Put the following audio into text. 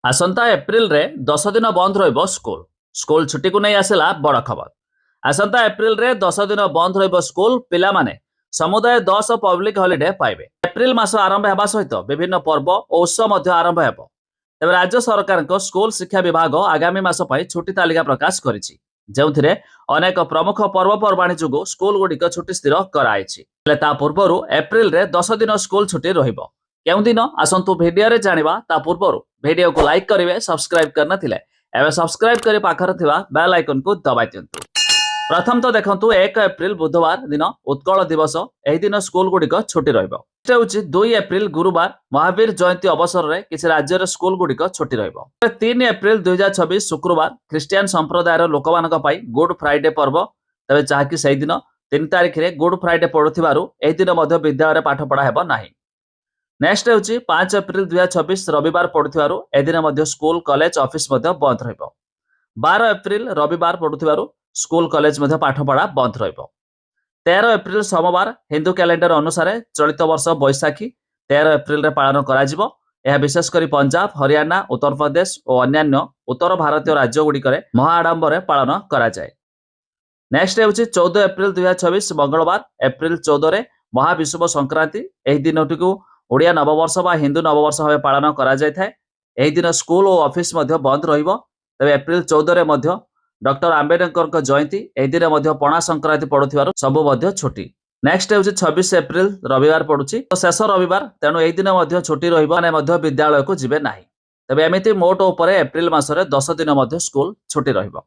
आसंता April रे 10 दिन बंद रहिबो स्कूल। स्कूल छुट्टी को नहीं आसला बड़ खबर। आसंता एप्रिल रे 10 दिन बंद रहिबो स्कूल। पिला माने समुदाय 10 पब्लिक हॉलिडे पाइबे। एप्रिल मास आरंभ हेबा सहित विभिन्न पर्व और उत्सव मध्य आरंभ हेबो। तेबे राज्य सरकार को स्कूल शिक्षा विभाग आगामी मास पई छुट्टी तालिका प्रकाश करिछि, जेउथिरे अनेक प्रमुख पर्वपर्वाणी जुगु स्कूल गुडिक छुट्टी स्थिर कराइछि। हेले ता पूर्वरु एप्रिल रे 10 दिन स्कूल छुट्टी रहिबो। केउं दिन आसंतु भिडियो रे जानिबा ता पूर्वरु भिडियो को लाइक करिवे, सब्सक्राइब करना थिले एबे सब्सक्राइब करी पाखर थिबा बेल आइकन को दबाइ दियंतु। प्रथम तो देखंतु 1 एप्रिल बुधवार दिन उत्कल दिवस। एही दिन स्कूल गुडिक छुट्टी रहिबो। एटा होछि 2 एप्रिल गुरुवार महावीर जयंती अवसर रे किछि राज्य रे स्कूल गुडिक छुट्टी रहिबो। 3 एप्रिल 2026 शुक्रवार ख्रिस्टियन संप्रदाय रो लोकमानक पई गुड फ्राइडे पर्व। तबे चाहकी सेही दिन 3 तारिख रे गुड फ्राइडे पडुथिबारु एही दिन मध्य विद्यालय रे पाठ पढा हेबो नाही। नेक्स्ट होछि 5 एप्रिल 2026 रविवार पडुथिबारु ए दिन मध्य स्कूल कॉलेज ऑफिस मध्य बंद रहिबो। 12 एप्रिल रविवार पडुथिबारु स्कूल कॉलेज मध्य पाठ पढा बंद रहिबो। 13 एप्रिल सोमवार हिंदू कैलेंडर अनुसार चलित वर्ष बैशाखी 13 एप्रिल रे पालन करा जिवो। यह विशेष करी पंजाब, हरियाणा, उत्तर प्रदेश और अन्यान्य उत्तर भारतीय राज्य गुडी करे महाआडंबर रे पालन करा जाय। नेक्स्ट होछि 14 एप्रिल 2026 मंगलवार एप्रिल 14 रे महाविषुव संक्रांति। एही दिनटिकु ओडिया नववर्ष बा हिंदू नववर्ष भाव पालन करा जाय थाए। एही दिन स्कूल और ऑफिस मध्य बंद रहिबो। तबे एप्रिल 14 रे मध्य डॉक्टर आंबेडकर जयंती। एही दिन मध्य पणा संक्रांति पडुथिबारु सबु मध्य छुट्टी। नेक्स्ट होछि 26 एप्रिल रविवार पडुछि, तो शेष रविवार, तेणु एही दिन मध्य छुट्टी रहिबो, माने मध्य विद्यालय को जिबे नाही। तबे एमिति मोट ऊपर एप्रिल मासरे 10 दिन मध्य स्कूल छुट्टी रहिबो।